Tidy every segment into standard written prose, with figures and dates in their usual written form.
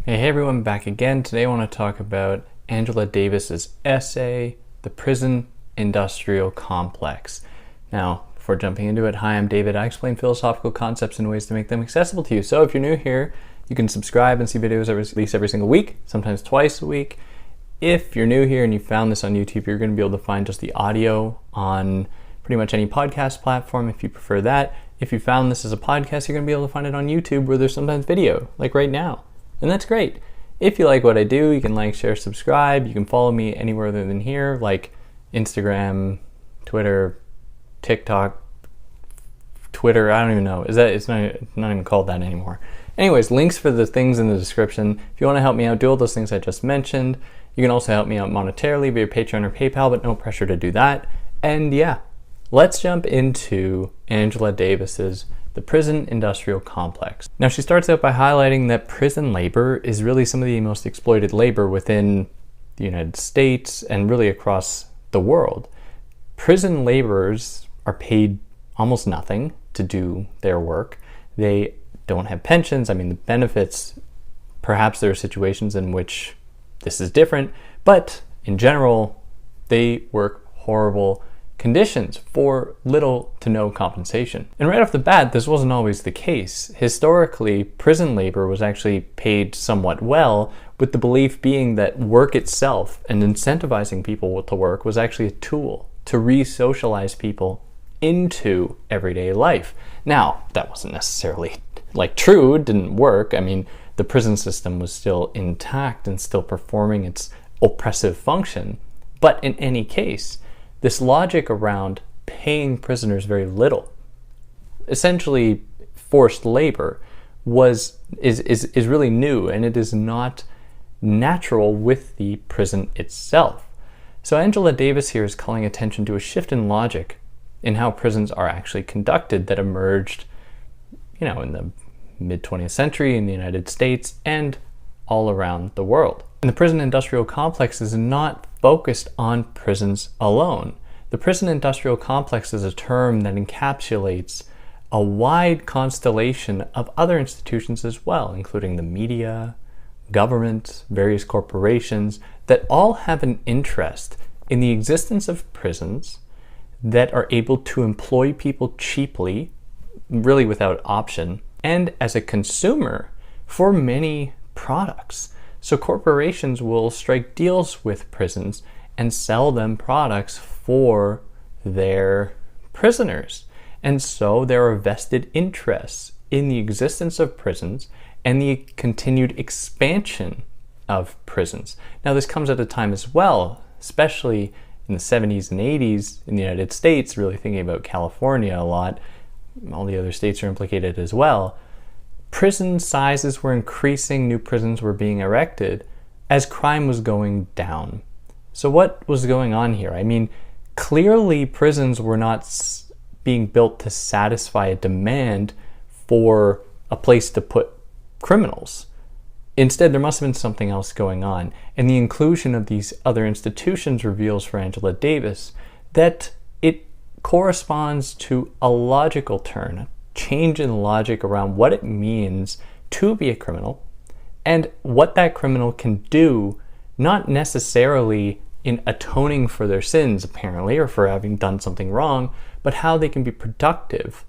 Hey everyone, back again. Today I want to talk about Angela Davis's essay, The Prison Industrial Complex. Now, before jumping into it, hi, I'm David. I explain philosophical concepts in ways to make them accessible to you. So if you're new here, you can subscribe and see videos I release every single week, sometimes twice a week. If you're new here and you found this on YouTube, you're going to be able to find just the audio on pretty much any podcast platform if you prefer that. If you found this as a podcast, you're going to be able to find it on YouTube where there's sometimes video, like right now. And that's great. If you like what I do, you can like, share, subscribe. You can follow me anywhere other than here, like Instagram, Twitter, TikTok, Twitter. I don't even know. It's not even called that anymore. Anyways, links for the things in the description. If you want to help me out, do all those things I just mentioned. You can also help me out monetarily via Patreon or PayPal, but no pressure to do that. And yeah, let's jump into Angela Davis's The Prison Industrial Complex. Now, she starts out by highlighting that prison labor is really some of the most exploited labor within the United States and really across the world. Prison laborers are paid almost nothing to do their work. They don't have pensions. I mean, the benefits, perhaps there are situations in which this is different, but in general, they work horrible conditions for little to no compensation. And right off the bat, this wasn't always the case. Historically, prison labor was actually paid somewhat well, with the belief being that work itself and incentivizing people to work was actually a tool to re-socialize people into everyday life. Now, that wasn't necessarily true, it didn't work. I mean, the prison system was still intact and still performing its oppressive function. But in any case, this logic around paying prisoners very little, essentially forced labor, is really new, and it is not natural with the prison itself. So Angela Davis here is calling attention to a shift in logic in how prisons are actually conducted that emerged, in the mid-20th century in the United States and all around the world. And the prison industrial complex is not focused on prisons alone. The prison industrial complex is a term that encapsulates a wide constellation of other institutions as well, including the media, government, various corporations, that all have an interest in the existence of prisons that are able to employ people cheaply, really without option, and as a consumer for many products. So corporations will strike deals with prisons and sell them products for their prisoners. And so there are vested interests in the existence of prisons and the continued expansion of prisons. Now, this comes at a time as well, especially in the 70s and 80s in the United States, really thinking about California a lot. All the other states are implicated as well. Prison sizes were increasing, new prisons were being erected as crime was going down. So what was going on here? I mean, clearly prisons were not being built to satisfy a demand for a place to put criminals. Instead, there must have been something else going on. And the inclusion of these other institutions reveals for Angela Davis that it corresponds to a logical turn, a change in logic around what it means to be a criminal and what that criminal can do, not necessarily in atoning for their sins, apparently, or for having done something wrong, but how they can be productive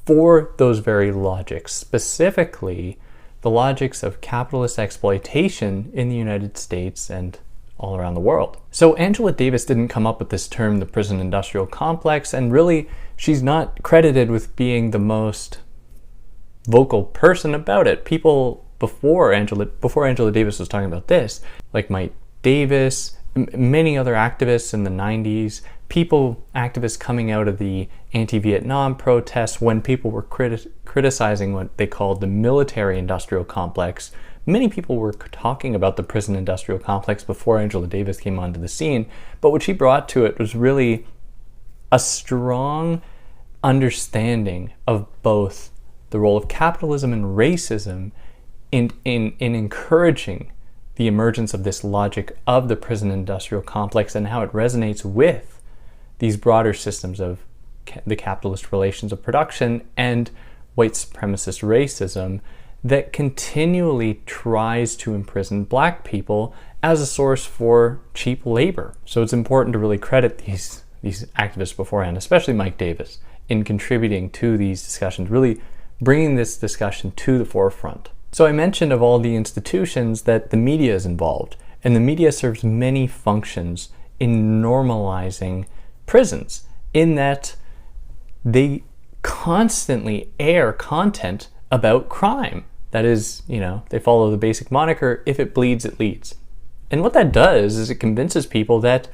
for those very logics, specifically the logics of capitalist exploitation in the United States and all around the world. So Angela Davis didn't come up with this term, the prison industrial complex, and really she's not credited with being the most vocal person about it. People before Angela Davis was talking about this, like Mike Davis, many other activists in the 90s, activists coming out of the anti-Vietnam protests when people were criticizing what they called the military industrial complex. Many people were talking about the prison industrial complex before Angela Davis came onto the scene, but what she brought to it was really a strong understanding of both the role of capitalism and racism in encouraging the emergence of this logic of the prison industrial complex and how it resonates with these broader systems of the capitalist relations of production and white supremacist racism that continually tries to imprison black people as a source for cheap labor. So it's important to really credit these activists beforehand, especially Mike Davis, in contributing to these discussions, really bringing this discussion to the forefront. So I mentioned of all the institutions that the media is involved, and the media serves many functions in normalizing prisons, in that they constantly air content about crime. That is, they follow the basic moniker, if it bleeds, it leads. And what that does is it convinces people that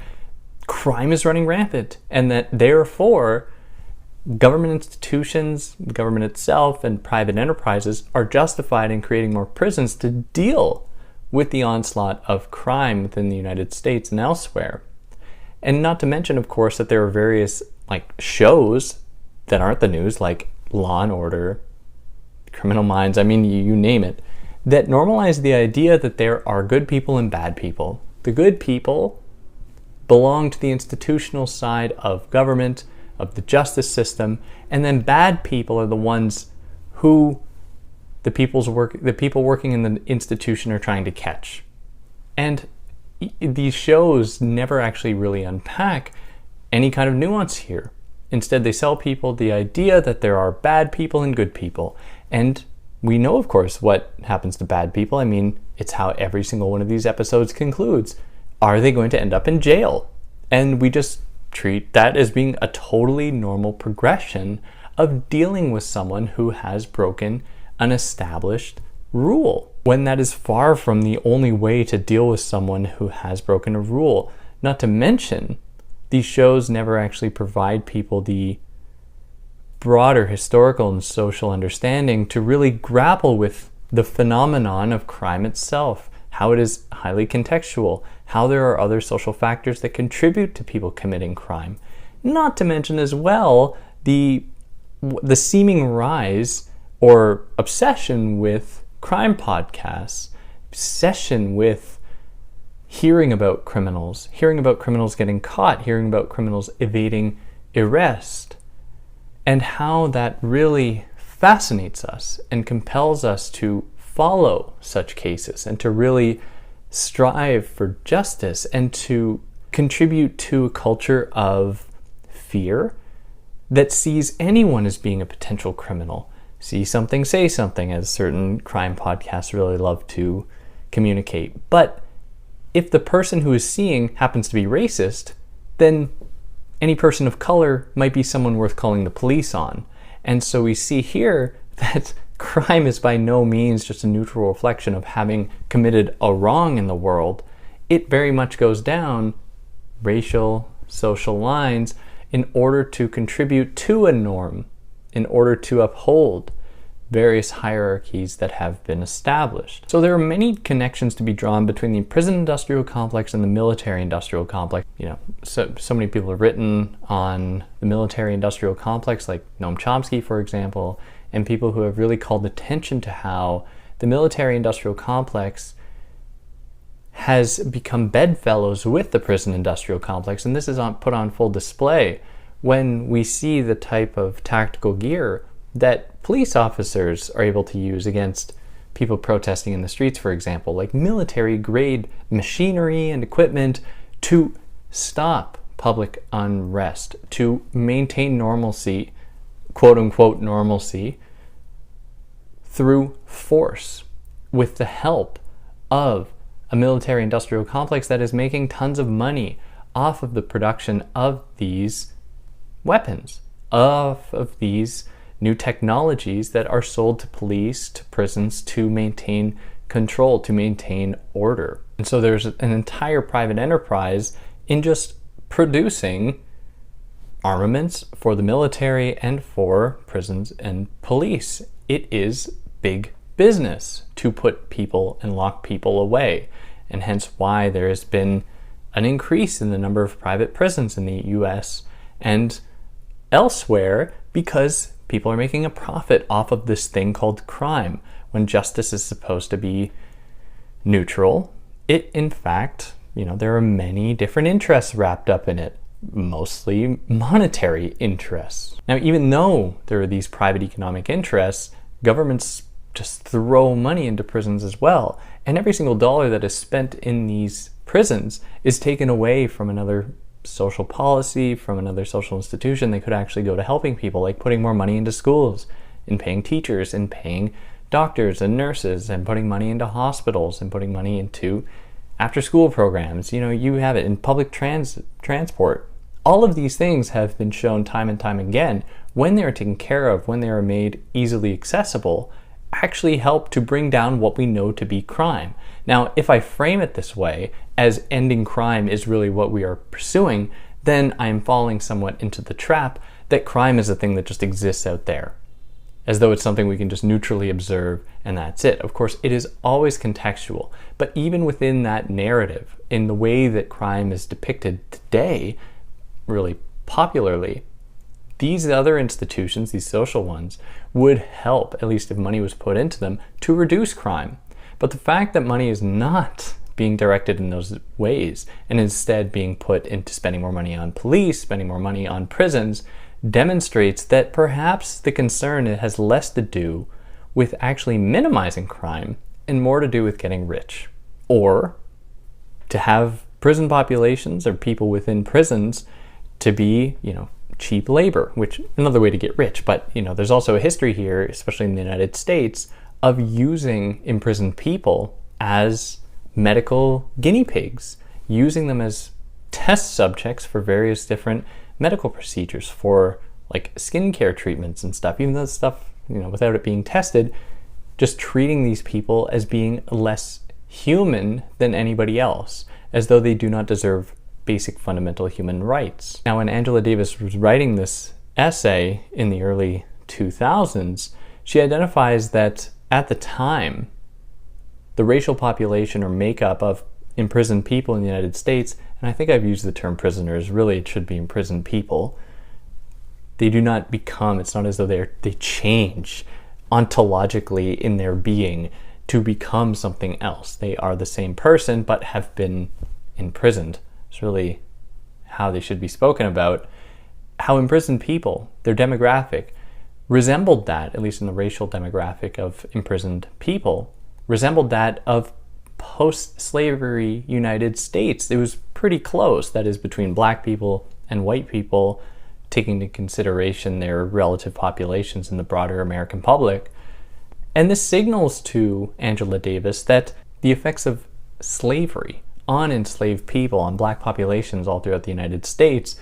crime is running rampant, and that therefore government institutions, the government itself, and private enterprises are justified in creating more prisons to deal with the onslaught of crime within the United States and elsewhere. And not to mention, of course, that there are various shows that aren't the news, like Law and Order, Criminal Minds, you name it, that normalize the idea that there are good people and bad people. The good people belong to the institutional side of government, of the justice system, and then bad people are the ones who the people working in the institution are trying to catch. And these shows never actually really unpack any kind of nuance here. Instead, they sell people the idea that there are bad people and good people. And we know, of course, what happens to bad people. It's how every single one of these episodes concludes. Are they going to end up in jail? And we just treat that as being a totally normal progression of dealing with someone who has broken an established rule, when that is far from the only way to deal with someone who has broken a rule. Not to mention, these shows never actually provide people the broader historical and social understanding to really grapple with the phenomenon of crime itself, how it is highly contextual, how there are other social factors that contribute to people committing crime. Not to mention as well the seeming rise or obsession with crime podcasts, obsession with hearing about criminals getting caught, hearing about criminals evading arrest, and how that really fascinates us and compels us to follow such cases and to really strive for justice and to contribute to a culture of fear that sees anyone as being a potential criminal. See something, say something, as certain crime podcasts really love to communicate. But if the person who is seeing happens to be racist, then any person of color might be someone worth calling the police on. And so we see here that crime is by no means just a neutral reflection of having committed a wrong in the world. It very much goes down racial, social lines in order to contribute to a norm, in order to uphold various hierarchies that have been established. So there are many connections to be drawn between the prison industrial complex and the military industrial complex. So many people have written on the military industrial complex, like Noam Chomsky, for example, and people who have really called attention to how the military industrial complex has become bedfellows with the prison industrial complex. And this is put on full display when we see the type of tactical gear that police officers are able to use against people protesting in the streets, for example, like military-grade machinery and equipment to stop public unrest, to maintain normalcy, quote-unquote normalcy, through force, with the help of a military-industrial complex that is making tons of money off of the production of these weapons, of these new technologies that are sold to police, to prisons, to maintain control, to maintain order. And so there's an entire private enterprise in just producing armaments for the military and for prisons and police. It is big business to put people and lock people away, and hence why there has been an increase in the number of private prisons in the US and elsewhere, because people are making a profit off of this thing called crime, when justice is supposed to be neutral. It, in fact, there are many different interests wrapped up in it, mostly monetary interests. Now, even though there are these private economic interests, governments just throw money into prisons as well. And every single dollar that is spent in these prisons is taken away from another social policy, from another social institution. They could actually go to helping people, like putting more money into schools, and paying teachers, and paying doctors and nurses, and putting money into hospitals, and putting money into after-school programs. You have it in public transport. All of these things have been shown time and time again, when they are taken care of, when they are made easily accessible, actually help to bring down what we know to be crime. Now, if I frame it this way, as ending crime is really what we are pursuing, then I am falling somewhat into the trap that crime is a thing that just exists out there, as though it's something we can just neutrally observe and that's it. Of course, it is always contextual, but even within that narrative, in the way that crime is depicted today, really popularly, these other institutions, these social ones, would help, at least if money was put into them, to reduce crime. But the fact that money is not being directed in those ways, and instead being put into spending more money on police, spending more money on prisons, demonstrates that perhaps the concern has less to do with actually minimizing crime and more to do with getting rich. Or to have prison populations, or people within prisons, to be, cheap labor, which another way to get rich. But there's also a history here, especially in the United States, of using imprisoned people as medical guinea pigs, using them as test subjects for various different medical procedures, for like skincare treatments and stuff. Even though stuff, without it being tested, just treating these people as being less human than anybody else, as though they do not deserve basic fundamental human rights. Now, when Angela Davis was writing this essay in the early 2000s, she identifies that at the time, the racial population or makeup of imprisoned people in the United States, and I think I've used the term prisoners, really it should be imprisoned people, they do not become, it's not as though they change ontologically in their being to become something else. They are the same person but have been imprisoned. It's really how they should be spoken about. How imprisoned people, their demographic, resembled that, at least in the racial demographic of imprisoned people, resembled that of post-slavery United States. It was pretty close, that is, between black people and white people, taking into consideration their relative populations in the broader American public. And this signals to Angela Davis that the effects of slavery on enslaved people, on black populations all throughout the United States,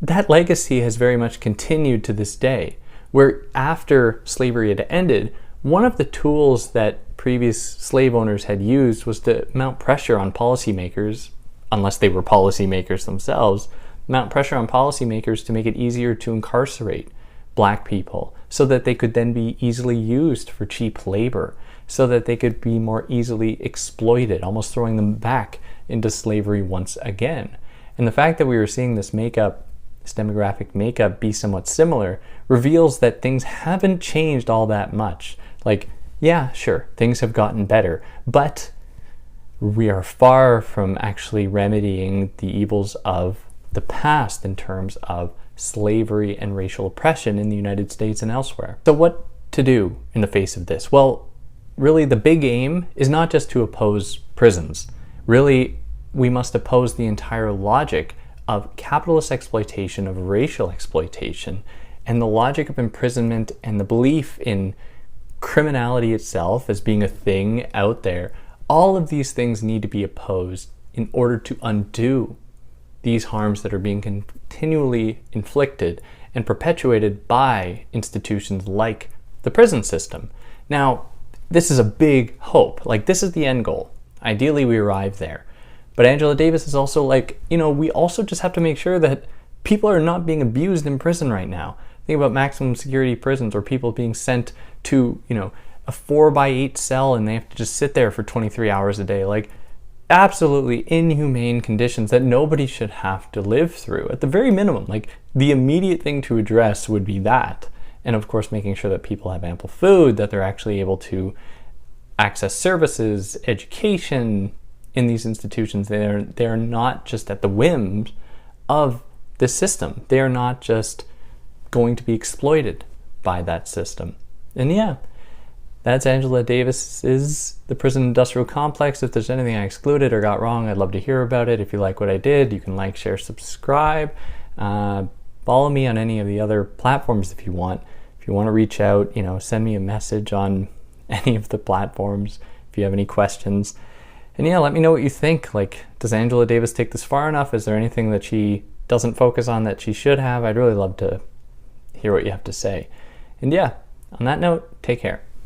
that legacy has very much continued to this day, where after slavery had ended, one of the tools that previous slave owners had used was to mount pressure on policymakers, unless they were policymakers themselves, mount pressure on policymakers to make it easier to incarcerate black people so that they could then be easily used for cheap labor, so that they could be more easily exploited, almost throwing them back into slavery once again. And the fact that we were seeing this demographic makeup be somewhat similar reveals that things haven't changed all that much. Like, yeah, sure, things have gotten better, but we are far from actually remedying the evils of the past in terms of slavery and racial oppression in the United States and elsewhere. So what to do in the face of this? Well, really the big aim is not just to oppose prisons. Really, we must oppose the entire logic of capitalist exploitation, of racial exploitation, and the logic of imprisonment and the belief in criminality itself as being a thing out there. All of these things need to be opposed in order to undo these harms that are being continually inflicted and perpetuated by institutions like the prison system. Now, this is a big hope. Like, this is the end goal. Ideally, we arrive there. But Angela Davis is also like, we also just have to make sure that people are not being abused in prison right now. Think about maximum security prisons or people being sent to, a 4x8 cell and they have to just sit there for 23 hours a day. Like, absolutely inhumane conditions that nobody should have to live through. At the very minimum, like, the immediate thing to address would be that. And of course, making sure that people have ample food, that they're actually able to access services, education in these institutions. They're not just at the whims of the system. They are not just going to be exploited by that system. And yeah, That's Angela Davis's The Prison Industrial Complex. If there's anything I excluded or got wrong, I'd love to hear about it. If you like what I did, you can like, share, subscribe. Follow me on any of the other platforms if you want. If you want to reach out, send me a message on any of the platforms if you have any questions. And yeah, let me know what you think. Like, does Angela Davis take this far enough? Is there anything that she doesn't focus on that she should have? I'd really love to hear what you have to say. And yeah, on that note, take care.